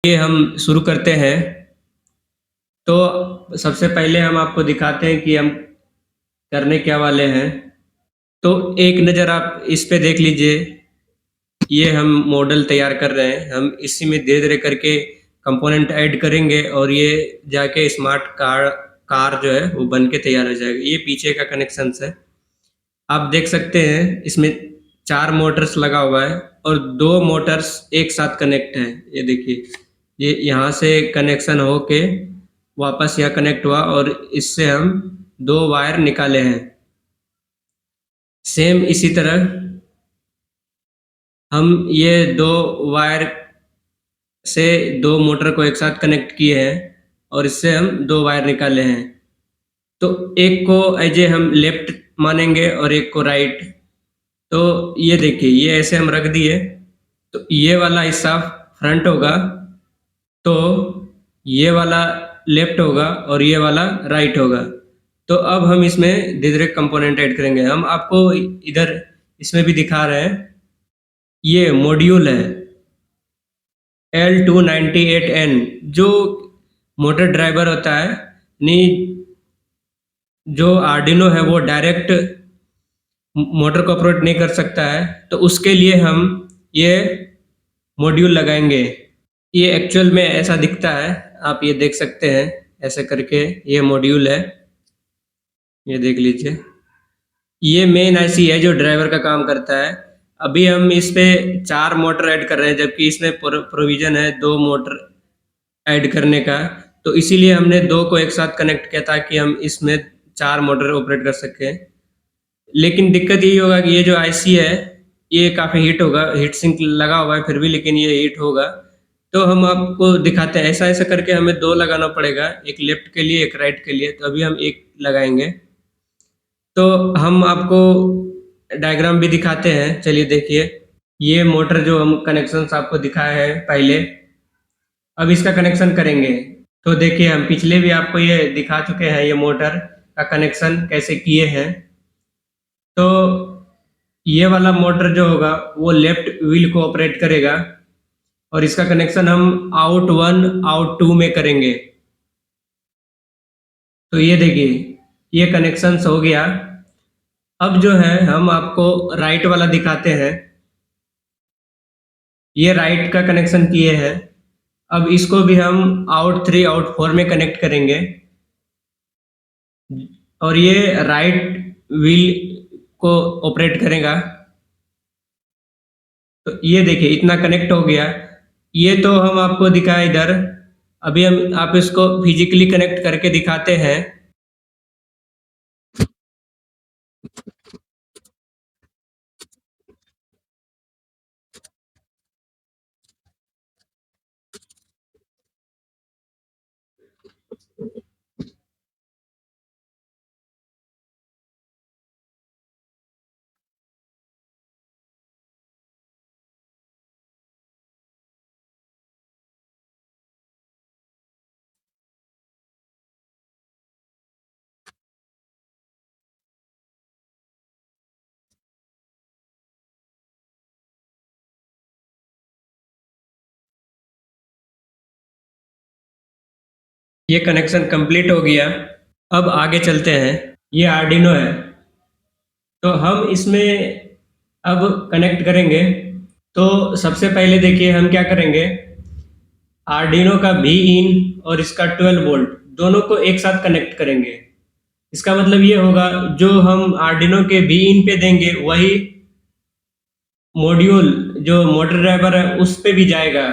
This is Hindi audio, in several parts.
ये हम शुरू करते हैं। तो सबसे पहले हम आपको दिखाते हैं कि हम करने क्या वाले हैं। तो एक नज़र आप इस पे देख लीजिए, ये हम मॉडल तैयार कर रहे हैं। हम इसी में धीरे-धीरे करके कंपोनेंट ऐड करेंगे और ये जाके स्मार्ट कार कार जो है वो बन के तैयार हो जाएगी। ये पीछे का कनेक्शंस है। आप देख सकते हैं इसमें 4 मोटर्स लगा हुआ है और 2 मोटर्स एक साथ कनेक्ट हैं। ये देखिए, ये यहाँ से कनेक्शन होके वापस यहाँ कनेक्ट हुआ और इससे हम 2 वायर निकाले हैं। सेम इसी तरह हम ये 2 वायर से 2 मोटर को एक साथ कनेक्ट किए हैं और इससे हम 2 वायर निकाले हैं। तो एक को एज ए हम लेफ्ट मानेंगे और एक को राइट। तो ये देखिए, ये ऐसे हम रख दिए, तो ये वाला हिस्सा फ्रंट होगा, तो ये वाला लेफ्ट होगा और ये वाला राइट होगा। तो अब हम इसमें धीरे-धीरे कंपोनेंट ऐड करेंगे। हम आपको इधर इसमें भी दिखा रहे हैं। ये मॉड्यूल है L298N, जो मोटर ड्राइवर होता है, जो आर्डिनो है वो डायरेक्ट मोटर को ऑपरेट नहीं कर सकता है, तो उसके लिए हम ये मॉड्यूल लगाएंगे। ये एक्चुअल में ऐसा दिखता है, आप ये देख सकते हैं ऐसे करके। ये मॉड्यूल है, ये देख लीजिए। ये मेन आईसी है जो ड्राइवर का काम करता है। अभी हम इस पे 4 मोटर ऐड कर रहे हैं, जबकि इसमें प्रोविजन है 2 मोटर ऐड करने का। तो इसीलिए हमने 2 को एक साथ कनेक्ट किया ताकि हम इसमें 4 मोटर ऑपरेट कर सकें। लेकिन दिक्कत यही होगा कि ये जो आईसी है ये काफ़ी हीट होगा, हीट सिंक लगा हुआ है फिर भी, लेकिन ये हीट होगा। तो हम आपको दिखाते हैं, ऐसा-ऐसा करके हमें 2 लगाना पड़ेगा, एक लेफ्ट के लिए, एक राइट के लिए। तो अभी हम एक लगाएँगे। तो हम आपको डायग्राम भी दिखाते हैं, चलिए देखिए। ये मोटर जो हम कनेक्शंस आपको दिखाए हैं पहले, अब इसका कनेक्शन करेंगे। तो देखिए, हम पिछले भी आपको ये दिखा चुके हैं, ये मोटर का कनेक्शन कैसे किए हैं। तो ये वाला मोटर जो होगा वो लेफ्ट व्हील को ऑपरेट करेगा और इसका कनेक्शन हम आउट 1 आउट 2 में करेंगे। तो ये देखिए, ये कनेक्शंस हो गया। अब जो है हम आपको राइट वाला दिखाते हैं। ये राइट का कनेक्शन किए हैं। अब इसको भी हम आउट 3 आउट 4 में कनेक्ट करेंगे और ये राइट व्हील को ऑपरेट करेगा। तो ये देखिए, इतना कनेक्ट हो गया। ये तो हम आपको दिखाया इधर। अभी हम आप इसको फिजिकली कनेक्ट करके दिखाते हैं। ये कनेक्शन कंप्लीट हो गया। अब आगे चलते हैं। ये आर्डिनो है, तो हम इसमें अब कनेक्ट करेंगे। तो सबसे पहले देखिए हम क्या करेंगे, आर्डिनो का भी इन और इसका 12 वोल्ट दोनों को एक साथ कनेक्ट करेंगे। इसका मतलब ये होगा, जो हम आर्डिनो के भी इन पे देंगे वही मॉड्यूल जो मोटर ड्राइवर है उस पे भी जाएगा।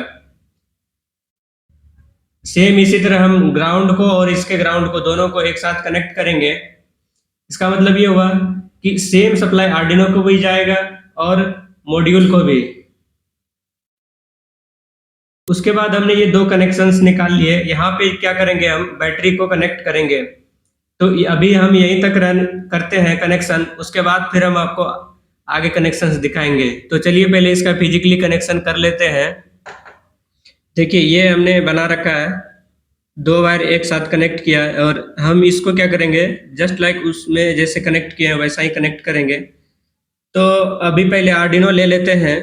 सेम इसी तरह हम ग्राउंड को और इसके ग्राउंड को दोनों को एक साथ कनेक्ट करेंगे। इसका मतलब ये हुआ कि सेम सप्लाई आर्डिनो को भी जाएगा और मॉड्यूल को भी। उसके बाद हमने ये 2 कनेक्शंस निकाल लिए। यहाँ पे क्या करेंगे, हम बैटरी को कनेक्ट करेंगे। तो अभी हम यहीं तक रन करते हैं कनेक्शन, उसके बाद फिर हम आपको आगे कनेक्शंस दिखाएंगे। तो चलिए पहले इसका फिजिकली कनेक्शन कर लेते हैं। देखिए, ये हमने बना रखा है, 2 वायर एक साथ कनेक्ट किया है और हम इसको क्या करेंगे, जस्ट लाइक उसमें जैसे कनेक्ट किए हैं वैसा ही कनेक्ट करेंगे। तो अभी पहले आर्डिनो ले लेते हैं।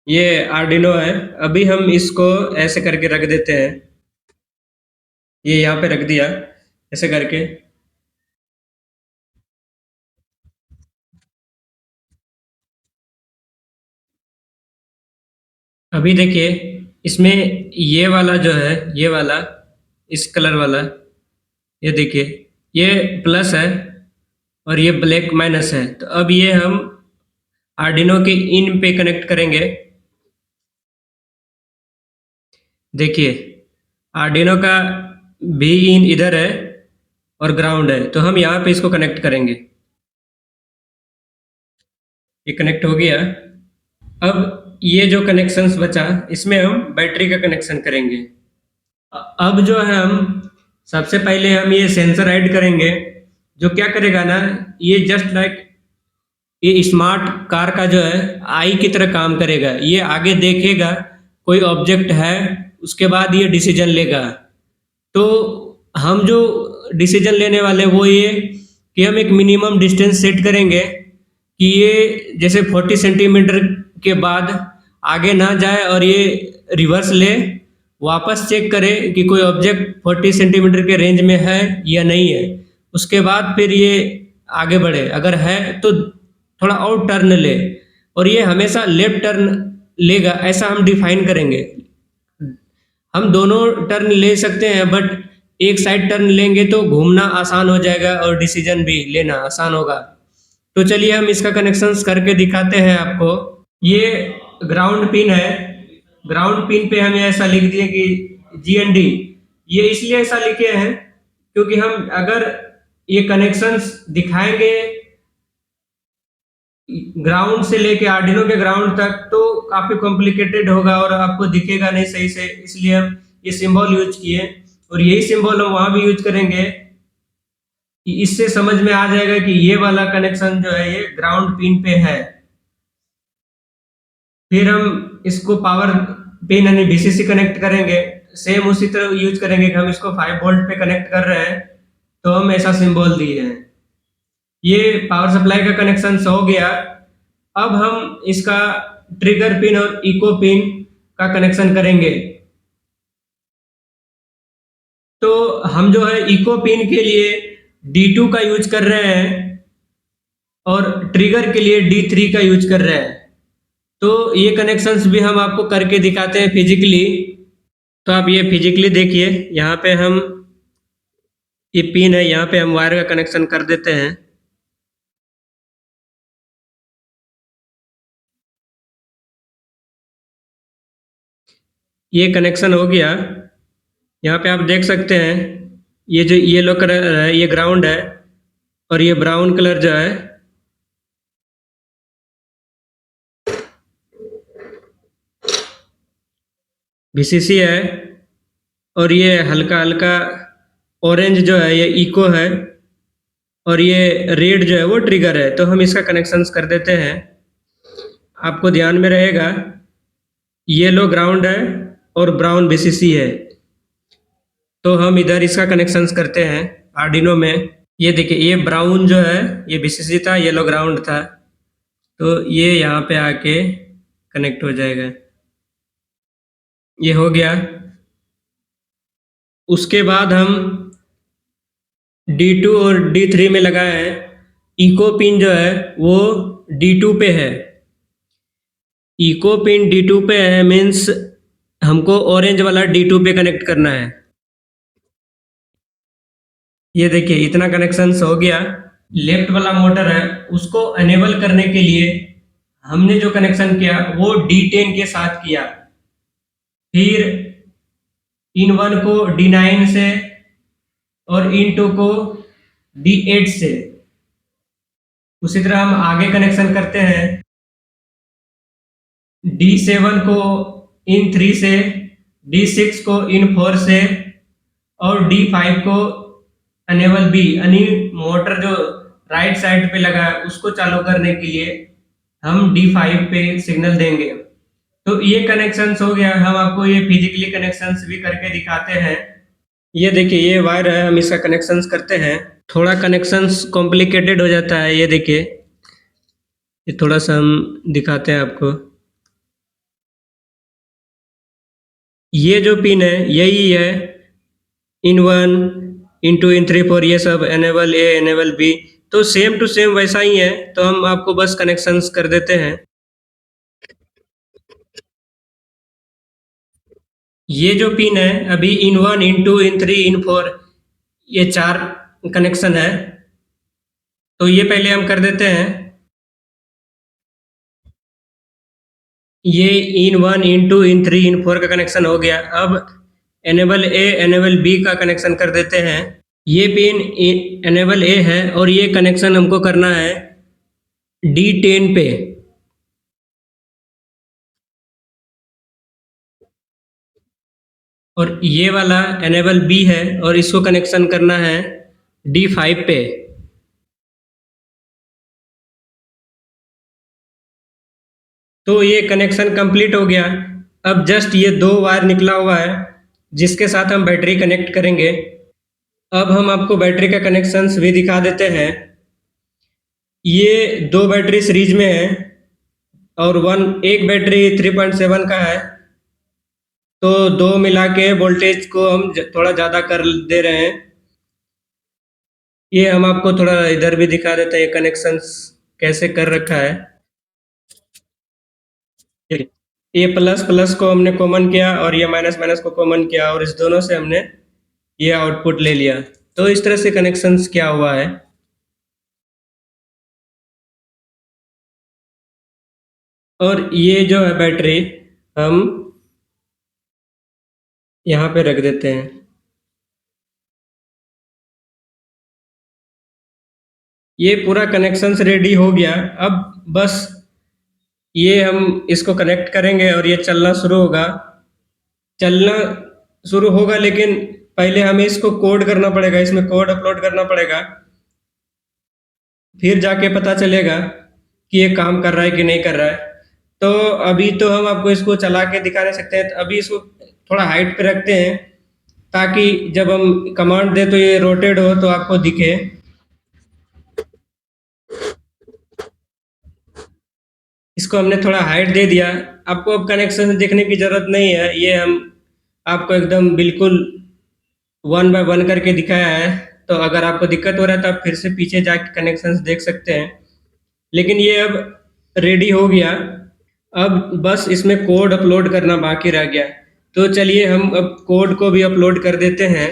ये आर्डिनो है। अभी हम इसको ऐसे करके रख देते हैं। ये यहाँ पे रख दिया ऐसे करके। अभी देखिए इसमें ये वाला जो है, ये वाला इस कलर वाला, ये देखिए ये प्लस है और ये ब्लैक माइनस है। तो अब ये हम आर्डिनो के इन पे कनेक्ट करेंगे। देखिए आर्डिनो का भी इन इधर है और ग्राउंड है, तो हम यहाँ पे इसको कनेक्ट करेंगे। ये कनेक्ट हो गया। अब ये जो कनेक्शंस बचा इसमें हम बैटरी का कनेक्शन करेंगे। अब जो है हम सबसे पहले हम ये सेंसर ऐड करेंगे, जो क्या करेगा ना, ये जस्ट लाइक ये स्मार्ट कार का जो है आई की तरह काम करेगा। ये आगे देखेगा कोई ऑब्जेक्ट है, उसके बाद ये डिसीजन लेगा। तो हम जो डिसीजन लेने वाले वो ये कि हम एक मिनिमम डिस्टेंस सेट करेंगे कि ये जैसे 40 सेंटीमीटर के बाद आगे ना जाए और ये रिवर्स ले, वापस चेक करे कि कोई ऑब्जेक्ट 40 सेंटीमीटर के रेंज में है या नहीं है। उसके बाद फिर ये आगे बढ़े, अगर है तो थोड़ा और टर्न ले, और ये हमेशा लेफ्ट टर्न लेगा ऐसा हम डिफाइन करेंगे। हम दोनों टर्न ले सकते हैं, बट एक साइड टर्न लेंगे तो घूमना आसान हो जाएगा और डिसीजन भी लेना आसान होगा। तो चलिए हम इसका कनेक्शंस करके दिखाते हैं आपको। ये ग्राउंड पिन है। ग्राउंड पिन पे हमें ऐसा लिख दिए कि GND। ये इसलिए ऐसा लिखे हैं क्योंकि हम अगर ये कनेक्शंस दिखाएंगे ग्राउंड से लेके आर्डिनो के ग्राउंड तक तो काफी कॉम्प्लिकेटेड होगा और आपको दिखेगा नहीं सही से, इसलिए हम ये सिंबल यूज किए और यही सिंबल हम वहां भी यूज करेंगे कि इससे समझ में आ जाएगा कि ये वाला कनेक्शन जो है ये ग्राउंड पिन पे है। फिर हम इसको पावर पिन यानी VCC कनेक्ट करेंगे। सेम उसी तरह यूज करेंगे कि हम इसको 5 वोल्ट पे कनेक्ट कर रहे हैं, तो हम ऐसा सिंबल दिए हैं। ये पावर सप्लाई का कनेक्शन हो गया। अब हम इसका ट्रिगर पिन और इको पिन का कनेक्शन करेंगे। तो हम जो है इको पिन के लिए D2 का यूज कर रहे हैं और ट्रिगर के लिए D3 का यूज कर रहे हैं। तो ये कनेक्शंस भी हम आपको करके दिखाते हैं फिजिकली। तो आप ये फिजिकली देखिए, यहाँ पे हम ये पिन है, यहाँ पे हम वायर का कनेक्शन कर देते हैं। ये कनेक्शन हो गया। यहाँ पे आप देख सकते हैं ये जो येलो कलर है ये ग्राउंड है और ये ब्राउन कलर जो है VCC है, और ये हल्का हल्का ऑरेंज जो है ये इको है और ये रेड जो है वो ट्रिगर है। तो हम इसका कनेक्शंस कर देते हैं। आपको ध्यान में रहेगा येलो ग्राउंड है और ब्राउन VCC है। तो हम इधर इसका कनेक्शंस करते हैं आर्डिनो में। ये देखिए ये ब्राउन जो है ये VCC था, येलो ग्राउंड था, तो ये यहाँ पे आके कनेक्ट हो जाएगा। ये हो गया। उसके बाद हम D2 और D3 में लगाए हैं। इको पिन जो है वो D2 पे है। इको पिन D2 पे है मीन्स हमको ऑरेंज वाला D2 पे कनेक्ट करना है। ये देखिए इतना कनेक्शन हो गया। लेफ्ट वाला मोटर है उसको एनेबल करने के लिए हमने जो कनेक्शन किया वो D10 के साथ किया। फिर इन 1 को D9 से और इन 2 को D8 से। उसी तरह हम आगे कनेक्शन करते हैं D7 को इन 3 से, D6 को इन 4 से और D5 को एनेबल B यानी मोटर जो राइट साइड पे लगा है उसको चालू करने के लिए हम D5 पे सिग्नल देंगे। तो ये कनेक्शंस हो गया। हम आपको ये फिजिकली कनेक्शंस भी करके दिखाते हैं। ये देखिए ये वायर है, हम इसका कनेक्शंस करते हैं। थोड़ा कनेक्शंस कॉम्प्लिकेटेड हो जाता है। ये देखिए ये थोड़ा सा हम दिखाते हैं आपको। ये जो पिन है यही है, इन 1, इन 2, इन 3, 4, ये सब इनेबल ए, इनेबल बी। तो सेम टू सेम वैसा ही है, तो हम आपको बस कनेक्शंस कर देते हैं। ये जो पिन है अभी इन 1, इन 2, इन 3, इन 4, ये 4 कनेक्शन है, तो ये पहले हम कर देते हैं। ये इन 1, इन 2, इन 3, इन 4 का कनेक्शन हो गया। अब इनेबल ए, इनेबल बी का कनेक्शन कर देते हैं। ये पिन इनेबल ए है और ये कनेक्शन हमको करना है D10 पे। और ये वाला इनेबल बी है और इसको कनेक्शन करना है D5 पे। तो ये कनेक्शन कंप्लीट हो गया। अब जस्ट ये 2 वायर निकला हुआ है जिसके साथ हम बैटरी कनेक्ट करेंगे। अब हम आपको बैटरी का कनेक्शंस भी दिखा देते हैं। ये 2 बैटरी सीरीज में है और एक बैटरी 3.7 का है, तो 2 मिला के वोल्टेज को हम थोड़ा ज़्यादा कर दे रहे हैं। ये हम आपको थोड़ा इधर भी दिखा देते हैं कनेक्शंस कैसे कर रखा है। ये प्लस प्लस को हमने कॉमन किया और ये माइनस माइनस को कॉमन किया और इस दोनों से हमने ये आउटपुट ले लिया। तो इस तरह से कनेक्शंस क्या हुआ है। और ये जो है बैटरी हम यहाँ पे रख देते हैं। ये पूरा कनेक्शंस रेडी हो गया। अब बस ये हम इसको कनेक्ट करेंगे और ये चलना शुरू होगा। चलना शुरू होगा लेकिन पहले हमें इसको कोड करना पड़ेगा, इसमें कोड अपलोड करना पड़ेगा, फिर जाके पता चलेगा कि ये काम कर रहा है कि नहीं कर रहा है। तो अभी तो हम आपको इसको चला के दिखा नहीं सकते हैं, तो अभी इसको थोड़ा हाइट पे रखते हैं ताकि जब हम कमांड दें तो ये रोटेट हो तो आपको दिखे। इसको हमने थोड़ा हाइट दे दिया। आपको अब कनेक्शन देखने की ज़रूरत नहीं है, ये हम आपको एकदम बिल्कुल 1 बाय 1 करके दिखाया है। तो अगर आपको दिक्कत हो रहा है तो आप फिर से पीछे जाके कनेक्शंस देख सकते हैं। लेकिन ये अब रेडी हो गया। अब बस इसमें कोड अपलोड करना बाकी रह गया। तो चलिए हम अब कोड को भी अपलोड कर देते हैं।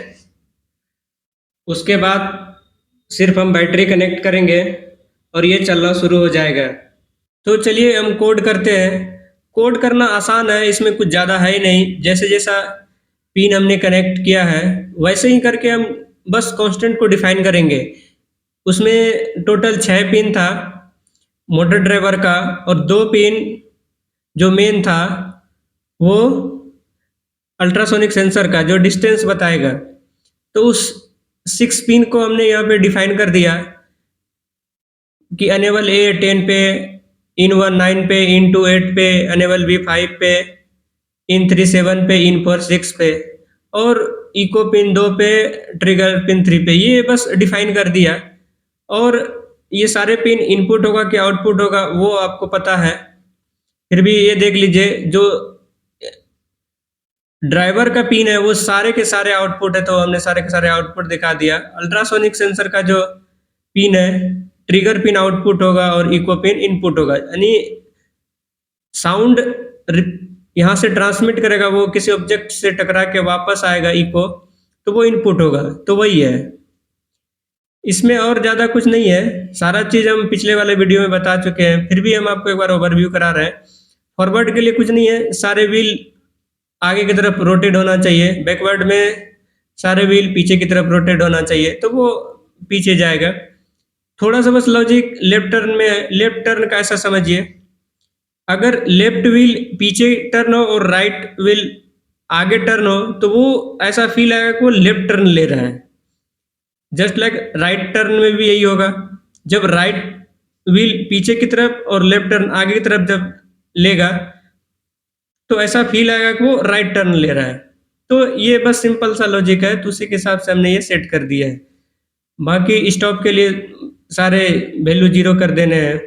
उसके बाद सिर्फ हम बैटरी कनेक्ट करेंगे और ये चलना शुरू हो जाएगा। तो चलिए हम कोड करते हैं। कोड करना आसान है, इसमें कुछ ज़्यादा है ही नहीं। जैसे जैसा पिन हमने कनेक्ट किया है वैसे ही करके हम बस कांस्टेंट को डिफाइन करेंगे। उसमें टोटल 6 पिन था मोटर ड्राइवर का और 2 पिन जो मेन था वो अल्ट्रासोनिक सेंसर का जो डिस्टेंस बताएगा। तो उस 6 पिन को हमने यहाँ पे डिफाइन कर दिया कि अनेबल ए 10 पे, इन 1 9 पे, इन 2 8 पे, अनेबल बी 5 पे, इन 3 7 पे, इन 4 6 पे और इको पिन 2 पे, ट्रिगर पिन 3 पे। ये बस डिफाइन कर दिया। और ये सारे पिन इनपुट होगा कि आउटपुट होगा वो आपको पता है। फिर भी ये देख लीजिए जो ड्राइवर का पिन है वो सारे के सारे आउटपुट है, तो हमने सारे के सारे आउटपुट दिखा दिया। अल्ट्रासोनिक सेंसर का जो पिन है ट्रिगर पिन आउटपुट होगा और इको पिन इनपुट होगा, यानी साउंड यहाँ से ट्रांसमिट करेगा, वो किसी ऑब्जेक्ट से टकरा के वापस आएगा इको, तो वो इनपुट होगा। तो वही है, इसमें और ज़्यादा कुछ नहीं है। सारा चीज़ हम पिछले वाले वीडियो में बता चुके हैं, फिर भी हम आपको एक बार ओवरव्यू करा रहे हैं। फॉरवर्ड के लिए कुछ नहीं है, सारे व्हील आगे की तरफ रोटेट होना चाहिए, बैकवर्ड में सारे व्हील पीछे की तरफ रोटेट होना चाहिए, तो वो पीछे जाएगा। थोड़ा सा बस लॉजिक लेफ्ट टर्न में है। लेफ्ट टर्न का ऐसा समझिए, अगर लेफ्ट व्हील पीछे टर्न हो और राइट व्हील आगे टर्न हो तो वो ऐसा फील आएगा कि वो लेफ्ट टर्न ले रहा है। जस्ट लाइक राइट टर्न में भी यही होगा, जब राइट व्हील पीछे की तरफ और लेफ्ट टर्न आगे की तरफ जब लेगा तो ऐसा फील आएगा कि वो राइट टर्न ले रहा है। तो ये बस सिंपल सा लॉजिक है, तो उसी के हिसाब से हमने ये सेट कर दिया है। बाकी स्टॉप के लिए सारे वैल्यू 0 कर देने हैं।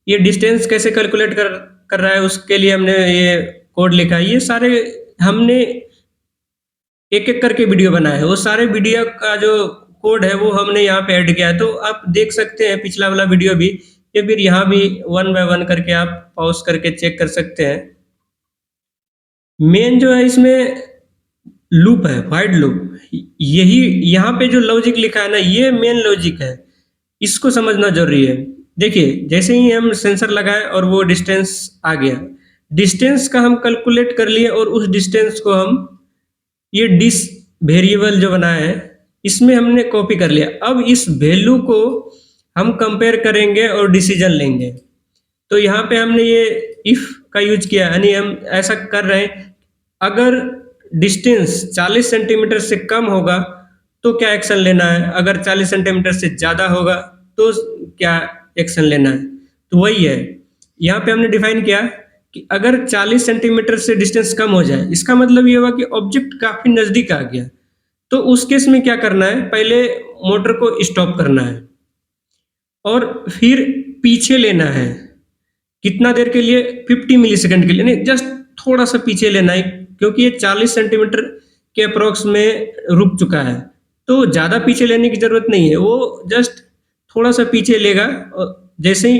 ये डिस्टेंस कैसे कैलकुलेट कर रहा है उसके लिए हमने ये कोड लिखा है। ये सारे हमने एक एक करके वीडियो बनाया है, वो सारे वीडियो का जो कोड है वो हमने यहाँ पे ऐड किया है। तो आप देख सकते हैं पिछला वाला वीडियो भी, या फिर यहाँ भी वन बाय वन करके आप पॉज करके चेक कर सकते हैं। मेन जो है इसमें लूप है, वाइड लूप। यही यहाँ पे जो लॉजिक लिखा है ना, ये मेन लॉजिक है, इसको समझना जरूरी है। देखिए जैसे ही हम सेंसर लगाए और वो डिस्टेंस आ गया, डिस्टेंस का हम कैलकुलेट कर लिए और उस डिस्टेंस को हम ये डिस वेरिएबल जो बनाया है इसमें हमने कॉपी कर लिया। अब इस वैल्यू को हम कंपेयर करेंगे और डिसीजन लेंगे। तो यहाँ पे हमने ये इफ का यूज किया, यानी हम ऐसा कर रहे हैं अगर डिस्टेंस 40 सेंटीमीटर से कम होगा तो क्या एक्शन लेना है, अगर 40 सेंटीमीटर से ज़्यादा होगा तो क्या एक्शन लेना है। तो वही है, यहाँ पे हमने डिफाइन किया कि अगर 40 सेंटीमीटर से डिस्टेंस कम हो जाए, इसका मतलब ये हुआ कि ऑब्जेक्ट काफ़ी नज़दीक आ गया। तो उस केस में क्या करना है, पहले मोटर को स्टॉप करना है और फिर पीछे लेना है। कितना देर के लिए, 50 मिली सेकेंड के लिए, नहीं जस्ट थोड़ा सा पीछे लेना है, क्योंकि ये 40 सेंटीमीटर के अप्रोक्स में रुक चुका है। तो ज़्यादा पीछे लेने की ज़रूरत नहीं है, वो जस्ट थोड़ा सा पीछे लेगा और जैसे ही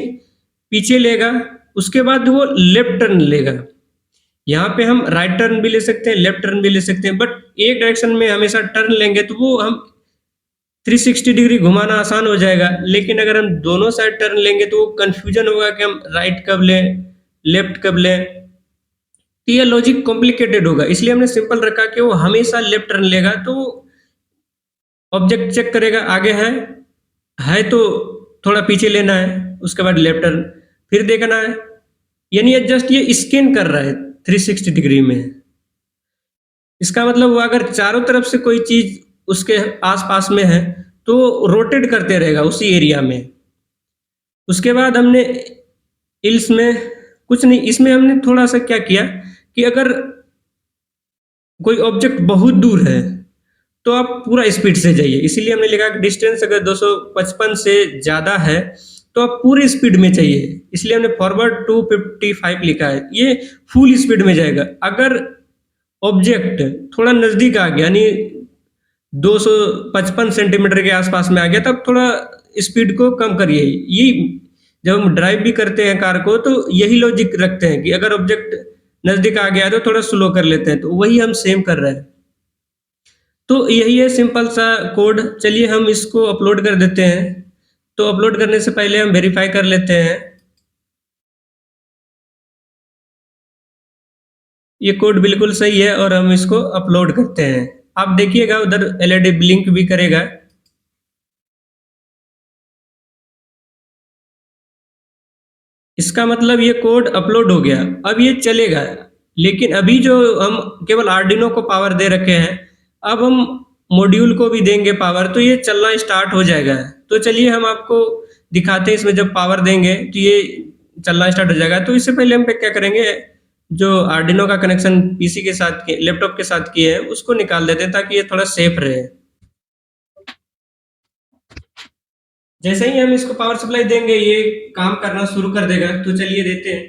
पीछे लेगा उसके बाद वो लेफ्ट टर्न लेगा। यहाँ पे हम राइट टर्न भी ले सकते हैं, लेफ्ट टर्न भी ले सकते हैं, बट एक डायरेक्शन में हमेशा टर्न लेंगे तो वो हम 360 डिग्री घुमाना आसान हो जाएगा। लेकिन अगर हम दोनों साइड टर्न लेंगे तो वो कन्फ्यूजन होगा कि हम राइट कब लें, लेफ्ट कब लें। तो ये लॉजिक कॉम्प्लिकेटेड होगा, इसलिए हमने सिंपल रखा कि वो हमेशा लेफ्ट टर्न लेगा। तो ऑब्जेक्ट चेक करेगा आगे है तो थोड़ा पीछे लेना है, उसके बाद लेफ्ट टर्न फिर देखना है। यानी ये जस्ट ये स्कैन कर रहा है 360 डिग्री में। इसका मतलब वो अगर चारों तरफ से कोई चीज उसके आसपास में है तो रोटेट करते रहेगा उसी एरिया में। उसके बाद हमने इल्स में कुछ नहीं, इसमें हमने थोड़ा सा क्या किया कि अगर कोई ऑब्जेक्ट बहुत दूर है तो आप पूरा स्पीड से जाइए, इसीलिए हमने लिखा कि डिस्टेंस अगर 255 से ज़्यादा है तो आप पूरी स्पीड में चाहिए, इसलिए हमने फॉरवर्ड 255 लिखा है, ये फुल स्पीड में जाएगा। अगर ऑब्जेक्ट थोड़ा नज़दीक आ गया, यानी 255 सेंटीमीटर के आसपास में आ गया, तब थोड़ा स्पीड को कम करिए। ये जब हम ड्राइव भी करते हैं कार को तो यही लॉजिक रखते हैं कि अगर ऑब्जेक्ट नज़दीक आ गया तो थोड़ा स्लो कर लेते हैं, तो वही हम सेम कर रहे हैं। तो यही है सिंपल सा कोड। चलिए हम इसको अपलोड कर देते हैं। तो अपलोड करने से पहले हम वेरीफाई कर लेते हैं। ये कोड बिल्कुल सही है और हम इसको अपलोड करते हैं। आप देखिएगा उधर एलईडी ब्लिंक भी करेगा। इसका मतलब ये कोड अपलोड हो गया, अब ये चलेगा। लेकिन अभी जो हम केवल आर्डिनो को पावर दे रखे हैं, अब हम मॉड्यूल को भी देंगे पावर तो ये चलना स्टार्ट हो जाएगा। तो चलिए हम आपको दिखाते हैं, इसमें जब पावर देंगे तो ये चलना स्टार्ट हो जाएगा। तो इससे पहले हम पे क्या करेंगे, जो आर्डिनो का कनेक्शन पीसी के साथ लैपटॉप के साथ किए हैं उसको निकाल देते हैं ताकि ये थोड़ा सेफ रहे। जैसे ही हम इसको पावर सप्लाई देंगे ये काम करना शुरू कर देगा। तो चलिए देते हैं।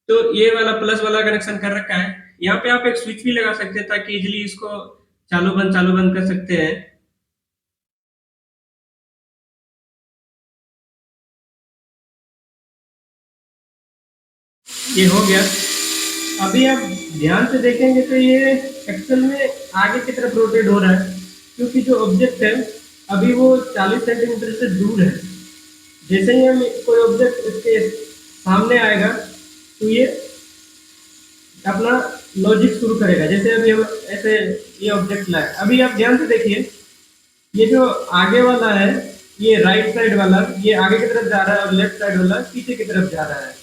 तो ये वाला प्लस वाला कनेक्शन कर रखा है, यहाँ पे आप एक स्विच भी लगा सकते हैं ताकि इजीली इसको चालू बंद कर सकते हैं। ये हो गया। अभी आप ध्यान से देखेंगे तो ये एक्चुअल में आगे की तरफ रोटेट हो रहा है, क्योंकि जो ऑब्जेक्ट है अभी वो 40 सेंटीमीटर से दूर है। जैसे ही हम कोई ऑब्जेक्ट इसके सामने आएगा तो ये अपना लॉजिक शुरू करेगा। जैसे अभी हम ऐसे ये ऑब्जेक्ट लाए, अभी आप ध्यान से देखिए, ये जो आगे वाला है ये राइट साइड वाला ये आगे की तरफ जा रहा है और लेफ्ट साइड वाला पीछे की तरफ जा रहा है।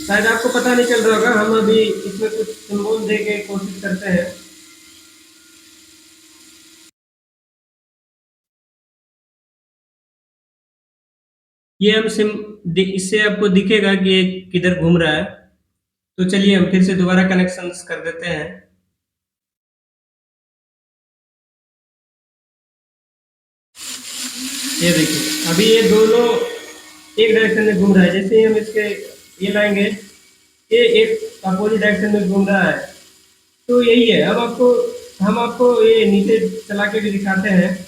शायद आपको पता नहीं चल रहा होगा, हम अभी इसमें कुछ सिंबल दे के कोशिश करते हैं। ये हम इससे आपको दिखेगा कि ये किधर घूम रहा है। तो चलिए हम फिर से दोबारा कनेक्शंस कर देते हैं। ये देखिए अभी ये दोनों एक डायरेक्शन में घूम रहा है। जैसे ही हम इसके ये लाएंगे ये एक अपोजिट डायरेक्शन में घूम रहा है। तो यही है। अब आपको हम आपको ये नीचे चला के भी दिखाते हैं।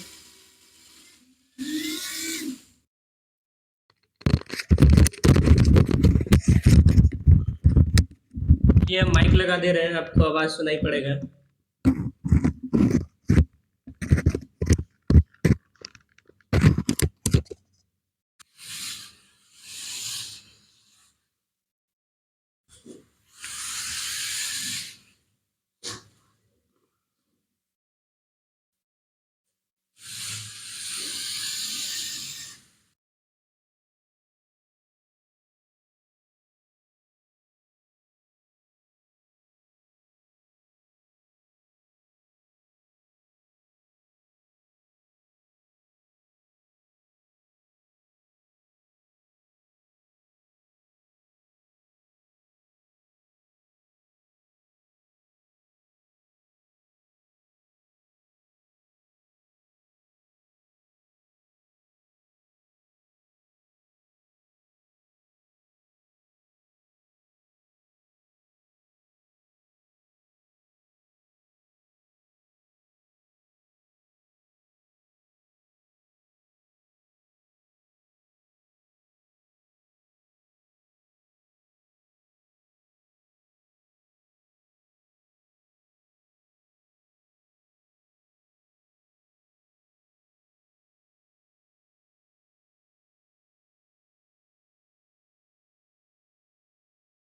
ये हम माइक लगा दे रहे हैं, आपको आवाज सुनाई पड़ेगा।